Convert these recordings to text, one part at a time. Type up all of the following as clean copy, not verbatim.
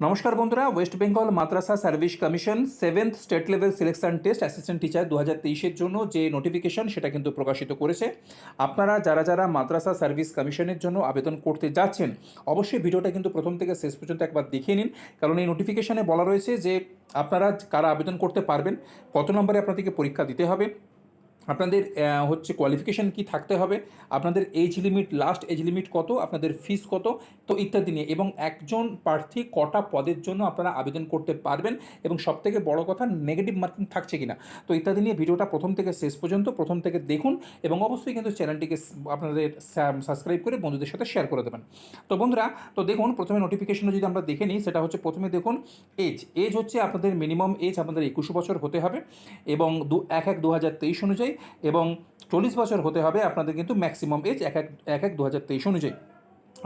নমস্কার বন্ধুরা, West Bengal madrasah service commission 7th state level selection test assistant teacher 2023-এর জন্য যে নোটিফিকেশন সেটা কিন্তু প্রকাশিত করেছে। আপনারা যারা যারা মাদ্রাসা সার্ভিস কমিশনের জন্য আবেদন করতে যাচ্ছেন অবশ্যই ভিডিওটা কিন্তু প্রথম থেকে শেষ পর্যন্ত একবার দেখে নিন, কারণ এই নোটিফিকেশনে বলা রয়েছে যে আপনারা কারা আবেদন করতে পারবেন, কত নম্বরে আপনাদেরকে পরীক্ষা দিতে হবে, আপনাদের হচ্ছে কোয়ালিফিকেশান কি থাকতে হবে, আপনাদের age limit, last age limit কত, আপনাদের ফিস কত, তো ইত্যাদি নিয়ে, এবং একজন প্রার্থী কটা পদের জন্য আপনারা আবেদন করতে পারবেন, এবং সবথেকে বড় কথা নেগেটিভ মার্কিং থাকছে কিনা, তো ইত্যাদি নিয়ে ভিডিওটা প্রথম থেকে শেষ পর্যন্ত প্রথম থেকে দেখুন, এবং অবশ্যই কিন্তু চ্যানেলটিকে আপনাদের সাবস্ক্রাইব করে বন্ধুদের সাথে শেয়ার করে দেবেন। তো বন্ধুরা, তো দেখুন প্রথমে নোটিফিকেশনটা যদি আমরা দেখে নিই, সেটা হচ্ছে প্রথমে দেখুন এজ হচ্ছে আপনাদের মিনিমাম এজ আপনাদের 21 বছর হতে হবে, এবং 1/1/2023 অনুযায়ী, এবং 40 বছর হতে হবে আপনাদের কিন্তু ম্যাক্সিমাম এজ 1/1/2023 অনুযায়ী।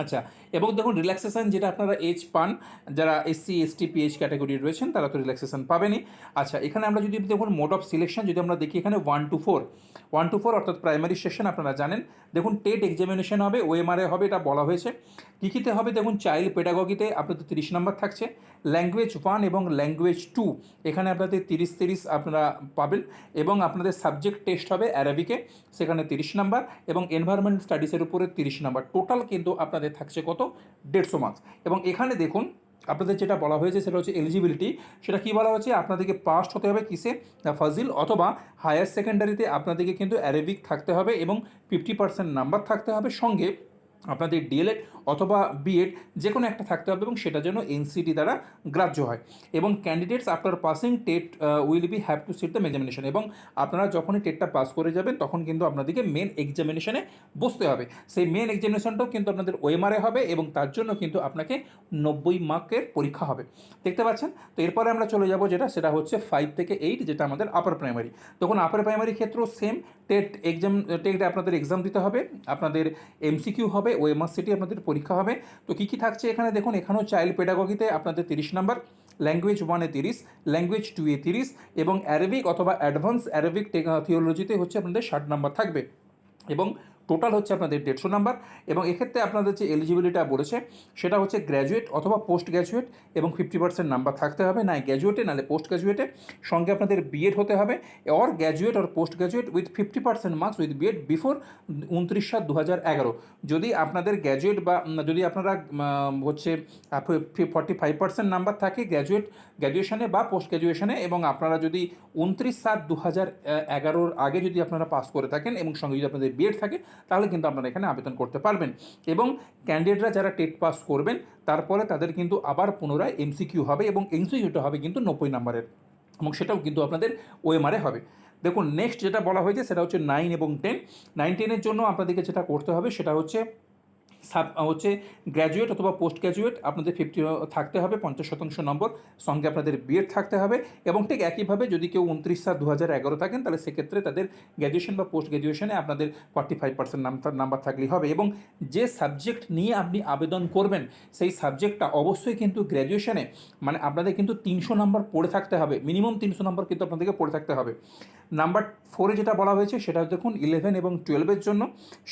আচ্ছা, এবং দেখুন রিল্যাক্সেশন যেটা আপনারা এজ পান, যারা এসসি এসটি পিএইচ ক্যাটাগরি রয়েছেন তারা তো রিল্যাক্সেশন পাবেনই। আচ্ছা, এখানে আমরা যদি দেখুন মোড অফ সিলেকশন যদি আমরা দেখি, এখানে 1 to 4 অর্থাৎ প্রাইমারি সেশন আপনারা জানেন। দেখুন টেট এক্সামিনেশন হবে, ওএমআরএ হবে, এটা বলা হয়েছে। কী কীতে হবে দেখুন, চাইল্ড পেডাগগিতে আপনাদের 30 নম্বর থাকছে, ল্যাঙ্গুয়েজ 1 এবং ল্যাঙ্গুয়েজ 2 এখানে আপনাদের 30 আপনারা পাবেন, এবং আপনাদের সাবজেক্ট টেস্ট হবে অ্যারাবিকে, সেখানে 30 নাম্বার, এবং এনভায়রনমেন্ট স্টাডিজের উপরে 30 নাম্বার। টোটাল কিন্তু আপনাদের থাকছে কত, 150 মার্কস। এবং এখানে দেখুন আপনাদের যেটা বলা হয়েছে সেটা হচ্ছে এলিজিবিলিটি, সেটা কী বলা হচ্ছে, আপনাদেরকে পাস্ট হতে হবে কিসে, ফাজিল অথবা হায়ার সেকেন্ডারিতে আপনাদেরকে কিন্তু অ্যারাবিক থাকতে হবে, এবং 50% নাম্বার থাকতে হবে, সঙ্গে আপনাদের ডিএলএড অথবা বিএড যে কোনো একটা থাকতে হবে, এবং সেটা যেন এনসিটি দ্বারা গ্রাহ্য হয়। এবং candidates after passing TET will be have to sit the examination, এবং আপনারা যখনই টেটটা পাস করে যাবেন তখন কিন্তু আপনাদেরকে মেন এক্সামিনেশনে বসতে হবে। সেই মেন এক্সামিনেশনটাও কিন্তু আপনাদের ওএমআরএ হবে, এবং তার জন্য কিন্তু আপনাকে 90 মার্কের পরীক্ষা হবে, দেখতে পাচ্ছেন। তো এরপরে আমরা চলে যাব সেটা হচ্ছে 5 থেকে 8, যেটা আমাদের আপার প্রাইমারি। তখন আপার প্রাইমারি ক্ষেত্রেও সেম টেট আপনাদের এক্সাম দিতে হবে, আপনাদের এমসিকিউ হবে, ওএমআর সিটি আপনাদের পরীক্ষা হবে। তো কী কী থাকছে এখানে দেখুন, এখানেও চাইল্ড পেডাগগিতে আপনাদের 30 নাম্বার, ল্যাঙ্গুয়েজ 1-এ 30, ল্যাঙ্গুয়েজ 2-এ 30, এবং অ্যারাবিক অথবা অ্যাডভান্স অ্যারাবিক থিওলজিতে হচ্ছে আপনাদের 60 নাম্বার থাকবে, এবং টোটাল হচ্ছে আপনাদের 150 নাম্বার। এবং এক্ষেত্রে আপনাদের যে এলিজিবিলিটা বলেছে সেটা হচ্ছে গ্র্যাজুয়েট অথবা পোস্ট গ্র্যাজুয়েট, এবং 50% নাম্বার থাকতে হবে, না গ্র্যাজুয়েটে নাহলে পোস্ট গ্র্যাজুয়েটে, সঙ্গে আপনাদের বিএড হতে হবে, or graduate or post graduate with 50% marks with B Ed before 29/7/2011। যদি আপনাদের গ্র্যাজুয়েট বা যদি আপনারা হচ্ছে 45% নাম্বার থাকে গ্র্যাজুয়েশনে বা পোস্ট গ্র্যাজুয়েশনে, এবং আপনারা যদি 29/7/2011 আগে যদি আপনারা পাস করে থাকেন, এবং সঙ্গে যদি আপনাদের বিএড থাকে, তাহলে কিন্তু আপনারা এখানে আবেদন করতে পারবেন। এবং ক্যান্ডিডেটরা যারা টেট পাস করবেন তারপরে তাদের কিন্তু আবার পুনরায় এমসিকিউ হবে, এবং এমসিকিউটা হবে কিন্তু 90 নাম্বারের, এবং সেটাও কিন্তু আপনাদের ওএমআরএ হবে। দেখুন নেক্সট যেটা বলা হয়েছে সেটা হচ্ছে 9 এবং 10। 9-10-এর জন্য আপনাদেরকে যেটা করতে হবে সেটা হচ্ছে গ্র্যাজুয়েট অথবা পোস্ট গ্র্যাজুয়েট আপনাদের 50 থাকতে হবে, 50% নম্বর, সঙ্গে আপনাদের বিএড থাকতে হবে। এবং ঠিক একইভাবে যদি কেউ 29/7/2011 থাকেন, তাহলে সেক্ষেত্রে তাদের গ্র্যাজুয়েশন বা পোস্ট গ্র্যাজুয়েশনে আপনাদের 45% নাম্বার থাকলেই হবে। এবং যে সাবজেক্ট নিয়ে আপনি আবেদন করবেন সেই সাবজেক্টটা অবশ্যই কিন্তু গ্র্যাজুয়েশনে, মানে আপনাদের কিন্তু 300 নাম্বার পড়ে থাকতে হবে, মিনিমাম 300 নাম্বার কিন্তু আপনাদেরকে পড়ে থাকতে হবে। নাম্বার 4-এ যেটা বলা হয়েছে সেটা দেখুন 11 এবং 12-এর জন্য,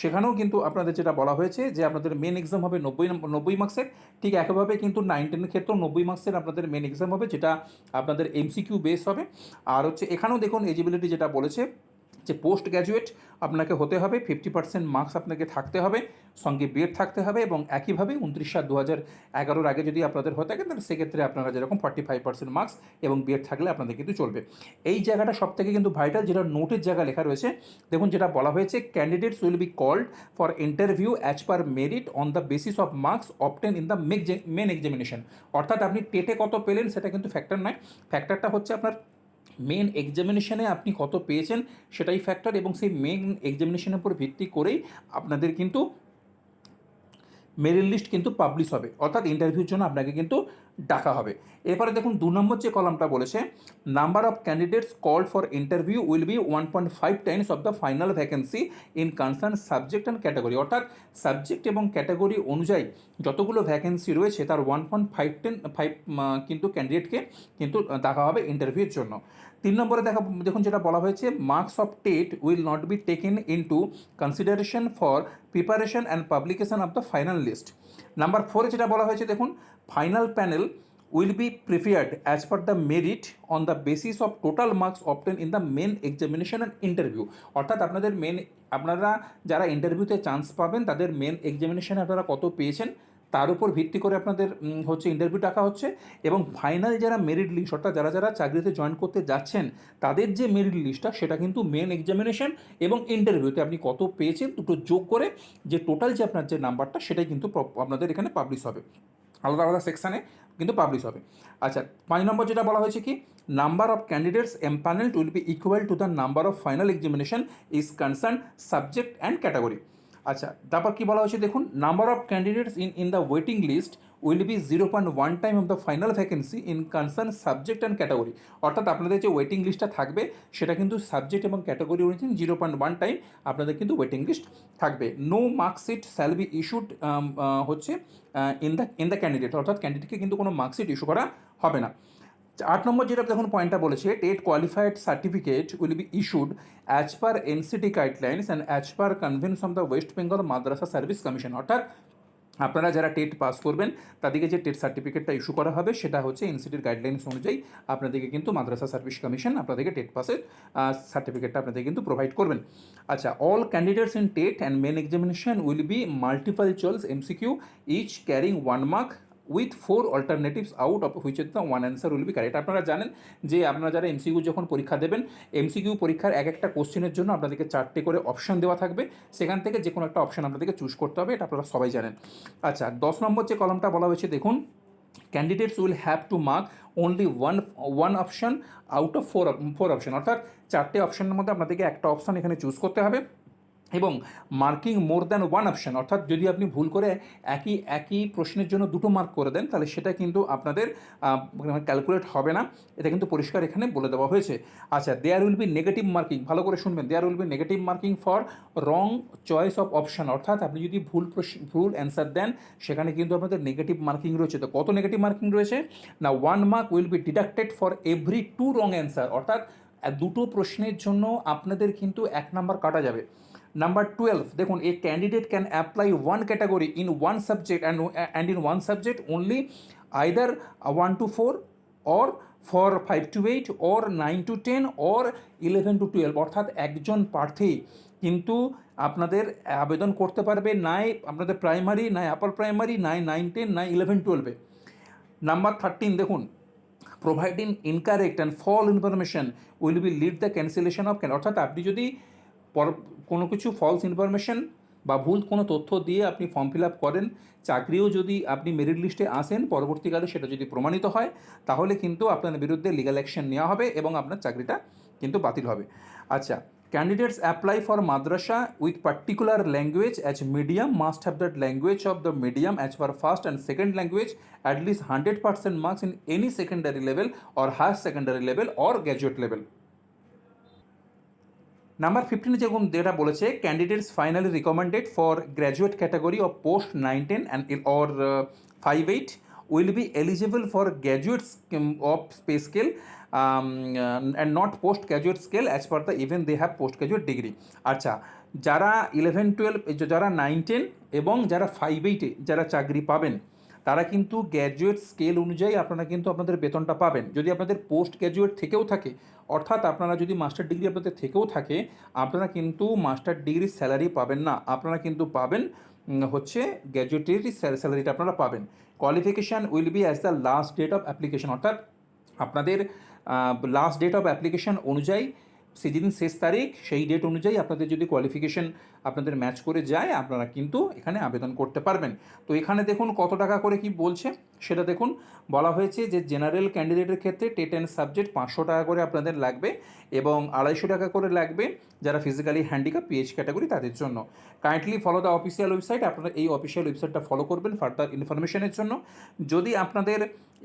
সেখানেও কিন্তু আপনাদের যেটা বলা হয়েছে যে আপনাদের মেন এক্সাম হবে 90 মার্কসের। ঠিক একইভাবে কিন্তু 9-10-এর ক্ষেত্রেও 90 মার্কসের আপনাদের মেন এক্সাম হবে, যেটা আপনাদের এমসিকিউ বেস হবে। আর হচ্ছে এখানেও দেখুন এলিজিবিলিটি যেটা বলেছে যে পোস্ট গ্র্যাজুয়েট আপনাকে হতে হবে, 50% মার্কস আপনাকে থাকতে হবে, সঙ্গে বিএড থাকতে হবে, এবং একইভাবে 29/7/2011 আগে যদি আপনাদের হয়ে থাকে তাহলে সেক্ষেত্রে আপনারা যেরকম 45% মার্কস এবং বিএড থাকলে আপনাদের কিন্তু চলবে। এই জায়গাটা সব থেকে কিন্তু ভাইটাল, যেটা নোটের জায়গা লেখা রয়েছে, দেখুন যেটা বলা হয়েছে, candidates will be called for interview as per merit on the basis of marks obtain in the main examination. অর্থাৎ আপনি টেটে কত পেলেন সেটা কিন্তু ফ্যাক্টর নয়, ফ্যাক্টরটা হচ্ছে আপনার মেন এক্সামিনেশনে আপনি কত পেয়েছেন সেটাই ফ্যাক্টর, এবং সেই মেন এক্সামিনেশনের উপর ভিত্তি করেই আপনাদের কিন্তু মেরিট লিস্ট কিন্তু পাবলিশ হবে, অর্থাৎ ইন্টারভিউর জন্য আপনাকে কিন্তু ডাকা হবে। এরপরে দেখুন 2 নম্বর যে কলামটা বলেছে, number of candidates called for interview will be 1.5 times of the final vacancy in concern subject and category. অর্থাৎ সাবজেক্ট এবং ক্যাটাগরি অনুযায়ী যতগুলো ভ্যাকেন্সি রয়েছে তার 1.5 কিন্তু ক্যান্ডিডেটকে কিন্তু দেখা হবে ইন্টারভিউর জন্য। 3 নম্বরে দেখুন যেটা বলা হয়েছে, marks of TET will not be taken into consideration for preparation and publication of the final list. Number 4-এ যেটা বলা হয়েছে দেখুন, final panel will be prepared as per the merit on the basis of total marks obtained in the main examination and interview। অর্থাৎ আপনারা যারা ইন্টারভিউতে chance পাবেন তাদের মেন এক্সামিনেশনে আপনারা কত পেয়েছেন তার উপর ভিত্তি করে আপনাদের ইন্টারভিউ ডাকা হচ্ছে, এবং ফাইনাল যারা মেরিট লিস্ট অর্থাৎ যারা যারা চাকরিতে জয়েন করতে যাচ্ছেন তাদের যে মেরিট লিস্টটা সেটা কিন্তু মেন এক্সামিনেশন এবং ইন্টারভিউতে আপনি কত পেয়েছেন দুটো যোগ করে যে টোটাল যে আপনার যে নাম্বারটা সেটাই কিন্তু আপনাদের এখানে পাবলিশ হবে, আলাদা আলাদা সেকশানে কিন্তু পাবলিশ হবে। আচ্ছা, 5 নম্বর যেটা বলা হয়েছে কি, number of candidates empanelled will be equal to the number of final examination is concern subject and category. আচ্ছা, তারপর কী বলা হয়েছে দেখুন, number of candidates in the waiting list will be 0.1 time of the final vacancy in concern subject and category. অর্থাৎ আপনাদের যে waiting লিস্টটা থাকবে সেটা কিন্তু সাবজেক্ট এবং ক্যাটাগরি অনুযায়ী 0.1 টাইম আপনাদের কিন্তু ওয়েটিং লিস্ট থাকবে। No marksheet shall be issued in the candidate, অর্থাৎ ক্যান্ডিডেটকে কিন্তু কোনো মার্কশিট ইস্যু করা হবে না। 8 নম্বর যেটা দেখুন পয়েন্টটা বলেছে, TET qualified certificate will be issued as per NCT guidelines and as per convention of the West Bengal madrasah service commission. অর্থাৎ আপনারা যারা টেট পাস করবেন তাদেরকে যে টেট সার্টিফিকেটটা ইস্যু করা হবে সেটা হচ্ছে এনসিটির গাইডলাইন্স অনুযায়ী আপনাদেরকে কিন্তু মাদ্রাসা সার্ভিস কমিশন আপনাদেরকে টেট পাসের সার্টিফিকেটটা আপনাদের কিন্তু প্রোভাইড করবেন। আচ্ছা, all candidates in TET and main examination will be multiple choice MCQ each carrying 1 mark with 4 alternatives out of which the 1 answer will be correct. আপনারা জানেন যে আপনারা যারা এমসিকিউ যখন পরীক্ষা দেবেন, এমসিকিউ পরীক্ষার এক একটা কোশ্চেনের জন্য আপনাদেরকে 4টে করে অপশন দেওয়া থাকবে, সেখান থেকে যে কোনো একটা অপশন আপনাদেরকে চুজ করতে হবে, এটা আপনারা সবাই জানেন। আচ্ছা, 10 নম্বর যে কলমটা বলা হয়েছে দেখুন, candidates will have to mark only one option out of four option, অর্থাৎ 4টে অপশনের মধ্যে আপনাদেরকে একটা অপশন এখানে চুজ করতে হবে, এবং মার্কিং মোর দ্যান 1 অপশন, অর্থাৎ যদি আপনি ভুল করে একই প্রশ্নের জন্য 2টো মার্ক করে দেন তাহলে সেটা কিন্তু আপনাদের ক্যালকুলেট হবে না, এটা কিন্তু পরিষ্কার এখানে বলে দেওয়া হয়েছে। আচ্ছা, there will be negative marking, ভালো করে শুনবেন, there will be negative marking for wrong choice of option, অর্থাৎ আপনি যদি ভুল অ্যান্সার দেন সেখানে কিন্তু আপনাদের নেগেটিভ মার্কিং রয়েছে। তো কত নেগেটিভ মার্কিং রয়েছে না, 1 mark will be deducted for every 2 wrong answer, অর্থাৎ 2টো প্রশ্নের জন্য আপনাদের কিন্তু 1 নাম্বার কাটা যাবে। নাম্বার 12 দেখুন, এ candidate can apply 1 category in 1 subject and in 1 subject only either 1 to 4 or for 5 to 8 or 9 to 10 or 11 to 12, অর্থাৎ একজন প্রার্থী কিন্তু আপনাদের আবেদন করতে পারবে নাই আপনাদের প্রাইমারি, নাই আপার প্রাইমারি, নাই 9, 10, নাই 11, 12-এ। নাম্বার 13 দেখুন, providing incorrect and false information will be lead the cancellation of অর্থাৎ আপনি যদি কোনো কিছু ফলস ইনফরমেশন বা ভুল কোনো তথ্য দিয়ে আপনি ফর্ম ফিল আপ করেন, চাকরিও যদি আপনি মেরিট লিস্টে আসেন, পরবর্তীকালে সেটা যদি প্রমাণিত হয় তাহলে কিন্তু আপনার বিরুদ্ধে লিগ্যাল অ্যাকশন নেওয়া হবে এবং আপনার চাকরিটা কিন্তু বাতিল হবে। আচ্ছা, candidates apply for madrasa with particular language as medium must have that language of the medium as per first and second language at least 100% marks in any secondary level or higher secondary level or graduate level. Number 15 যেটা বলেছে, candidates finally recommended for graduate category of post 9, 10 and or 5, 8 will be eligible for graduate of pay scale and not post graduate scale as per the even they have post graduate degree. আচ্ছা, যারা 11, 12, যারা 9, 10 এবং যারা 5, 8-এ যারা চাকরি পাবেন তারা কিন্তু গ্র্যাজুয়েট স্কেল অনুযায়ী আপনারা কিন্তু আপনাদের বেতনটা পাবেন। যদি আপনাদের পোস্ট গ্র্যাজুয়েট থেকেও থাকে, অর্থাৎ আপনারা যদি মাস্টার ডিগ্রি আপনাদের থেকেও থাকে, আপনারা কিন্তু মাস্টার ডিগ্রির স্যালারি পাবেন না, আপনারা কিন্তু পাবেন হচ্ছে গ্র্যাজুয়েটেরই স্যালারিটা আপনারা পাবেন। Qualification will be as the last date of application, অর্থাৎ আপনাদের লাস্ট ডেট অফ অ্যাপ্লিকেশান অনুযায়ী সেদিন শেষ তারিখ, সেই ডেট অনুযায়ী আপনাদের যদি কোয়ালিফিকেশান আপনাদের ম্যাচ করে যায় আপনারা কিন্তু এখানে আবেদন করতে পারবেন। তো এখানে দেখুন কত টাকা করে কি বলছে সেটা দেখুন, বলা হয়েছে যে জেনারেল ক্যান্ডিডেটের ক্ষেত্রে টেট অ্যান্ড সাবজেক্ট 500 টাকা করে আপনাদের লাগবে এবং 250 টাকা করে লাগবে যারা ফিজিক্যালি হ্যান্ডিক্যাপ পিএইচ ক্যাটাগরি তাদের জন্য। Kindly follow the official website, আপনারা এই অফিসিয়াল ওয়েবসাইটটা ফলো করবেন ফার্দার ইনফরমেশনের জন্য। যদি আপনাদের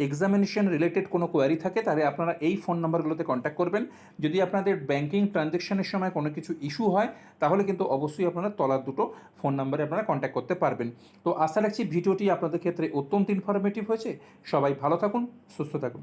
এক্সামিনেশন রিলেটেড কোনো কোয়ারি থাকে তাহলে আপনারা এই ফোন নাম্বারগুলোতে কন্ট্যাক্ট করবেন। যদি আপনাদের ব্যাঙ্কিং ট্রানজ্যাকশনের সময় কোনো কিছু ইস্যু হয় তাহলে কিন্তু অবশ্যই আপনারা তলার দুটো ফোন নাম্বারে আপনারা কন্ট্যাক্ট করতে পারবেন। তো আশা রাখছি ভিডিওটি আপনাদের ক্ষেত্রে অত্যন্ত ইনফরমেটিভ হয়েছে। সবাই ভালো থাকুন, সুস্থ থাকুন।